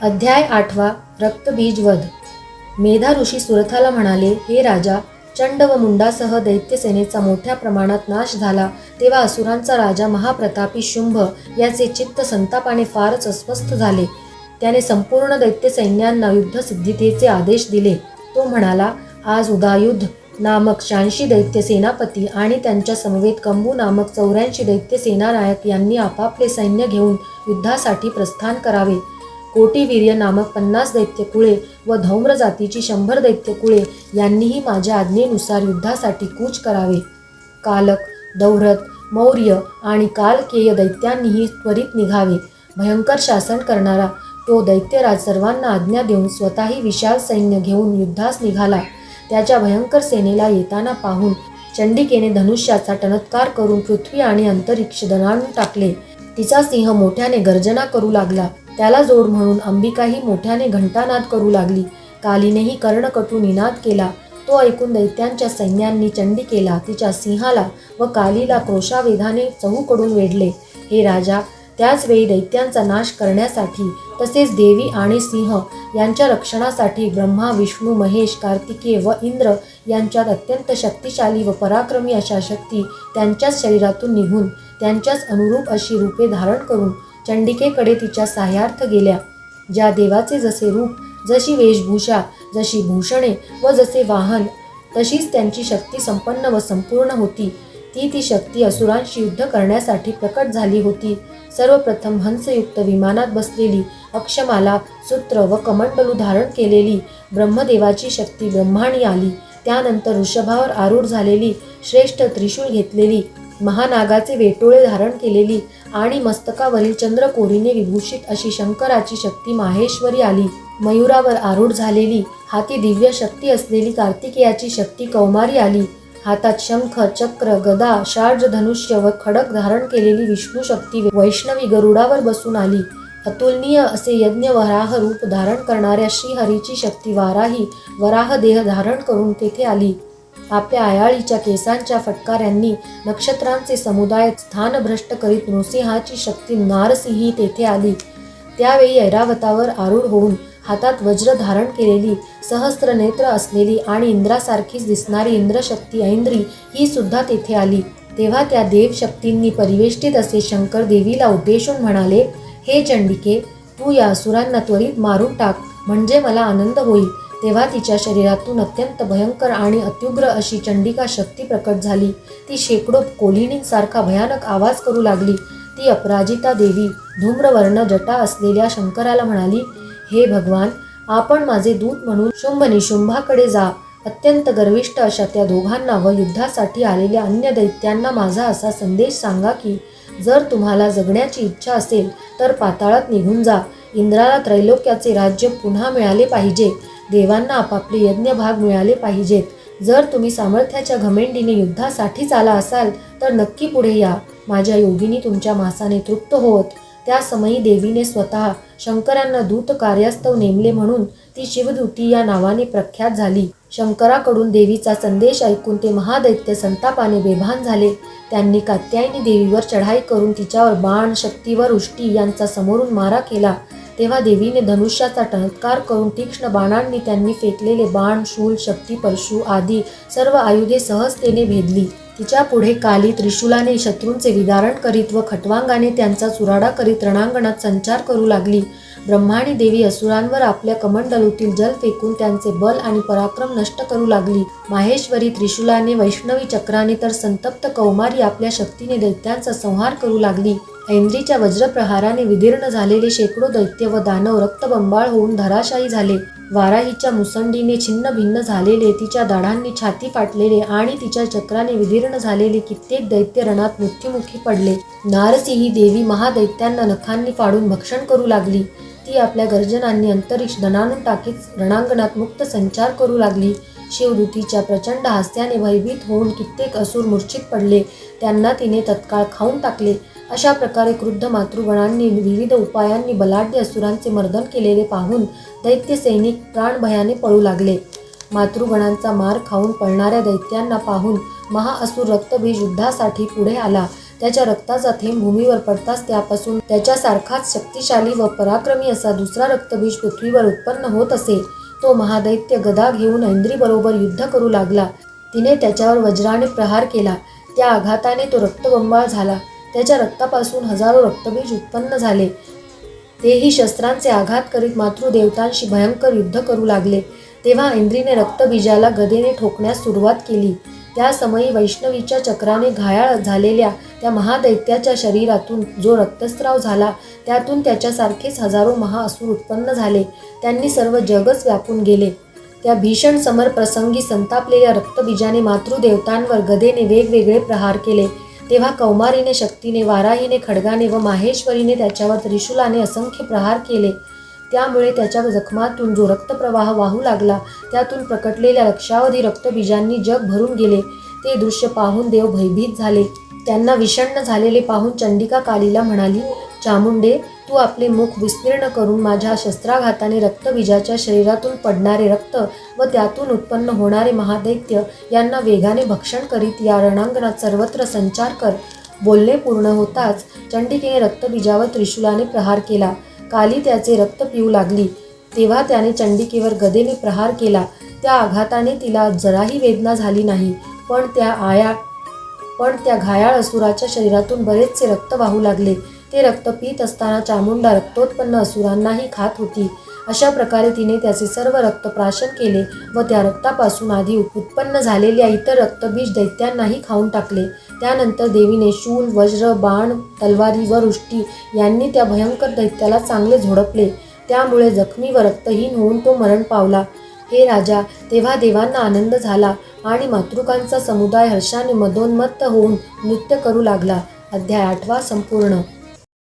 अध्याय 8 रक्तबीज वध। मेधा ऋषी सुरथाला म्हणाले, हे राजा, चंड व मुंडासह दैत्यसेनेचा मोठ्या प्रमाणात नाश झाला तेव्हा असुरांचा राजा महाप्रतापी शुंभ याचे चित्त संतापाने फारच अस्वस्थ झाले. त्याने संपूर्ण दैत्यसैन्यांना युद्धसिद्धीतेचे आदेश दिले. तो म्हणाला, आज उदायुध नामक 86 दैत्य सेनापती आणि त्यांच्या समवेत कंबू नामक 84 दैत्य सेनानायक यांनी आपापले सैन्य घेऊन युद्धासाठी प्रस्थान करावे. कोटीवीर्य नामक 50 दैत्यकुळे व धौम्र जातीची 100 दैत्यकुळे यांनीही माझ्या आज्ञेनुसार युद्धासाठी कूच करावे. कालक, दौरथ, मौर्य आणि कालकेय दैत्यांनीही त्वरित निघावे. भयंकर शासन करणारा तो दैत्यराज सर्वांना आज्ञा देऊन स्वतःही विशाल सैन्य घेऊन युद्धास निघाला. त्याच्या भयंकर सेनेला येताना पाहून चंडिकेने धनुष्याचा टणत्कार करून पृथ्वी आणि अंतरिक्ष दणाणून टाकले. तिचा सिंह मोठ्याने गर्जना करू लागला. त्याला जोड म्हणून अंबिकाही मोठ्याने घंटानाद करू लागली. कालीनेही कर्णकटू निनाद केला. तो ऐकून दैत्यांच्या सैन्यांनी चंडिकेला, तिच्या सिंहाला व कालीला क्रोशावेधाने चहूकडून वेढले. हे राजा, त्याच वेळी दैत्यांचा नाश करण्यासाठी तसेच देवी आणि सिंह यांच्या रक्षणासाठी ब्रह्मा, विष्णू, महेश, कार्तिकेय व इंद्र यांच्यात अत्यंत शक्तिशाली व पराक्रमी अशा शक्ती त्यांच्याच शरीरातून निघून त्यांच्याच अनुरूप अशी रूपे धारण करून चंडिकेकडे तिच्या सहाय्यार्थ गेल्या. ज्या देवाचे जसे रूप, जशी वेशभूषा, जशी भूषणे व जसे वाहन, तशीच त्यांची शक्ती संपन्न व संपूर्ण होती. ती शक्ती असुरांशी युद्ध करण्यासाठी प्रकट झाली होती. सर्वप्रथम हंसयुक्त विमानात बसलेली, अक्षमाला, सूत्र व कमंडलू धारण केलेली ब्रह्मदेवाची शक्ती ब्रह्माणी आली. त्यानंतर वृषभावर आरूढ झालेली, श्रेष्ठ त्रिशूळ घेतलेली, महानागाचे वेटोळे धारण केलेली आणि मस्तकावरील चंद्रकोरीने विभूषित अशी शंकराची शक्ती माहेश्वरी आली. मयूरावर आरूढ झालेली, हाती दिव्य शक्ती असलेली कार्तिकेयाची शक्ती कौमारी आली. हातात शंख, चक्र, गदा, शार्ज धनुष्य व खडक धारण केलेली विष्णू शक्ती वैष्णवी गरुडावर बसून आली. अतुलनीय असे यज्ञ वराह रूप धारण करणाऱ्या श्रीहरीची शक्ती वाराही वराह देह धारण करून तेथे आली. आपल्या आयाळीच्या केसांच्या फटकाऱ्यांनी नक्षत्रांचे समुदाय स्थानभ्रष्ट करीत नृसिंहाची शक्ती नारसिंही तेथे आली. त्यावेळी ऐरावतावर आरूढ होऊन हातात वज्र धारण केलेली, सहस्त्र नेत्र असलेली आणि इंद्रासारखीच दिसणारी इंद्रशक्ती ऐंद्री ही सुद्धा तेथे आली. तेव्हा त्या देवशक्तींनी परिवेष्टित असे शंकर देवीला उद्देशून म्हणाले, हे चंडिके, तू या असुरांना त्वरित मारून टाक, म्हणजे मला आनंद होईल. तेव्हा तिच्या शरीरातून अत्यंत भयंकर आणि अत्युग्र अशी चंडिका शक्ती प्रकट झाली. ती शेकडो कोलिनींसारखा भयानक आवाज करू लागली. ती अपराजिता देवी धूम्रवर्ण जटा असलेल्या शंकराला म्हणाली, हे भगवान, आपण माझे दूत म्हणून शुंभ निशुंभाकडे जा. अत्यंत गर्विष्ठ अशा त्या दोघांना व युद्धासाठी आलेल्या अन्य दैत्यांना माझा असा संदेश सांगा की जर तुम्हाला जगण्याची इच्छा असेल तर पाताळात निघून जा. इंद्राला त्रैलोक्याचे राज्य पुन्हा मिळाले पाहिजे. देवांना आपापले यज्ञभाग मिळाले पाहिजेत. जर तुम्ही सामर्थ्याच्या घमेंडीने युद्धासाठीच आला असाल तर नक्की पुढे या. माझ्या योगिनी तुमच्या मासाने तृप्त होत. त्या समयी देवीने स्वतः शंकरांना दूत कार्यास्तव नेमले म्हणून ती शिवदूती या नावाने प्रख्यात झाली. शंकराकडून देवीचा संदेश ऐकून ते महादैत्य संतापाने बेभान झाले. त्यांनी कात्यायनी देवीवर चढाई करून तिच्यावर बाण, शक्ती व वृष्टी यांचा समोरून मारा केला. तेव्हा देवीने धनुष्याचा टणत्कार करून तीक्ष्ण बाणांनी त्यांनी फेकलेले बाण, शूल, शक्ती, परशु आदी सर्व आयुधे सहजतेने भेदली. तिच्या पुढे काली त्रिशूलाने शत्रूंचे विदारण करीत व खटवांगाने त्यांचा चुराडा करीत रणांगणात संचार करू लागली. ब्रह्माणी देवी असुरांवर आपल्या कमंडलूतील जल फेकून त्यांचे बल आणि पराक्रम नष्ट करू लागली. माहेश्वरी त्रिशूलाने, वैष्णवी चक्राने तर संतप्त कौमारी आपल्या शक्तीने दैत्यांचा संहार करू लागली. ऐंद्रीच्या वज्रप्रहाराने विदीर्ण झालेले शेकडो दैत्य व दानव रक्तबंबाळ होऊन धराशायी झाले. वाराहीच्या मुसंडीने छिन्न भिन्न झालेले, तिच्या दाढांनी छाती फाटलेले आणि तिच्या चक्राने विदीर्ण झालेले कित्येक दैत्य रणात मृत्युमुखी पडले. नारसिंही देवी महादैत्यांना नखांनी फाडून भक्षण करू लागली. ती आपल्या गर्जनांनी अंतरिक्ष दणाणून टाकीत रणांगणात मुक्त संचार करू लागली. शिवदूतीच्या प्रचंड हास्याने भयभीत होऊन कित्येक असुर मूर्छित पडले. त्यांना तिने तत्काळ खाऊन टाकले. अशा प्रकारे क्रुद्ध मातृगणांनी विविध उपायांनी बलाढ्य असुरांचे मर्दन केलेले पाहून दैत्य सैनिक प्राणभयाने पळू लागले. मातृगणांचा मार खाऊन पळणाऱ्या दैत्यांना पाहून महाअसुर रक्तबीज युद्धासाठी पुढे आला. त्याच्या रक्ताचा थेंब भूमीवर पडताच त्यापासून त्याच्यासारखाच शक्तिशाली व पराक्रमी असा दुसरा रक्तबीज पृथ्वीवर उत्पन्न होत असे. तो महादैत्य गदा घेऊन ऐंद्रीबरोबर युद्ध करू लागला. तिने त्याच्यावर वज्राने प्रहार केला. त्या आघाताने तो रक्तबंबाळ झाला. त्याच्या रक्तापासून हजारो रक्तबीज उत्पन्न झाले. तेही शस्त्रांचे आघात करीत मातृदेवतांशी भयंकर युद्ध करू लागले. तेव्हा ऐंद्रीने रक्तबीजाला गदेने ठोकण्यास सुरुवात केली. त्या समयी वैष्णवीच्या चक्राने घायाळ झालेल्या त्या महादैत्याच्या शरीरातून जो रक्तस्राव झाला त्यातून त्याच्यासारखेच हजारो महाअसुर उत्पन्न झाले. त्यांनी सर्व जगच व्यापून गेले. त्या भीषण समर प्रसंगी संतापलेल्या रक्तबीजाने मातृदेवतांवर गदेने वेगवेगळे प्रहार केले. तेव्हा कौमारीने शक्तीने, वाराहीने खड्गाने व माहेश्वरीने त्याच्यावर त्रिशूलाने असंख्य प्रहार केले. त्यामुळे त्याच्या जखमातून जो रक्तप्रवाह वाहू लागला त्यातून प्रकटलेल्या लक्षावधी रक्तबीजांनी जग भरून गेले. ते दृश्य पाहून देव भयभीत झाले. त्यांना विषण्ण झालेले पाहून चंडिका कालीला म्हणाली, चामुंडे, तू आपले मुख विस्तीर्ण करून माझ्या शस्त्राघाताने रक्तबीजाच्या शरीरातून पडणारे रक्त व त्यातून उत्पन्न होणारे महादैत्य यांना वेगाने भक्षण करीत या रणांगणात सर्वत्र संचार कर. बोलणे पूर्ण होताच चंडिकेने रक्तबीजावर त्रिशूलाने प्रहार केला. काली त्याचे रक्त पिऊ लागली. तेव्हा त्याने चंडिकेवर गदेने प्रहार केला. त्या आघाताने तिला जराही वेदना झाली नाही. पण त्या घायाळ असुराच्या शरीरातून बरेचसे रक्त वाहू लागले. ते रक्त पीत असताना चामुंडा रक्तोत्पन्न असुरांनाही खात होती. अशा प्रकारे तिने त्याचे सर्व रक्त प्राशन केले व त्या रक्तापासून आधी उत्पन्न झालेल्या इतर रक्तबीज दैत्यांनाही खाऊन टाकले. त्यानंतर देवीने शूल, वज्र, बाण, तलवारी व वृष्टी यांनी त्या भयंकर दैत्याला चांगले झोडपले. त्यामुळे जखमी व रक्तहीन होऊन तो मरण पावला. हे राजा, तेव्हा देवांना आनंद झाला आणि मातृकांचा समुदाय हर्षाने मदोन्मत्त होऊन नृत्य करू लागला. अध्याय 8 संपूर्ण.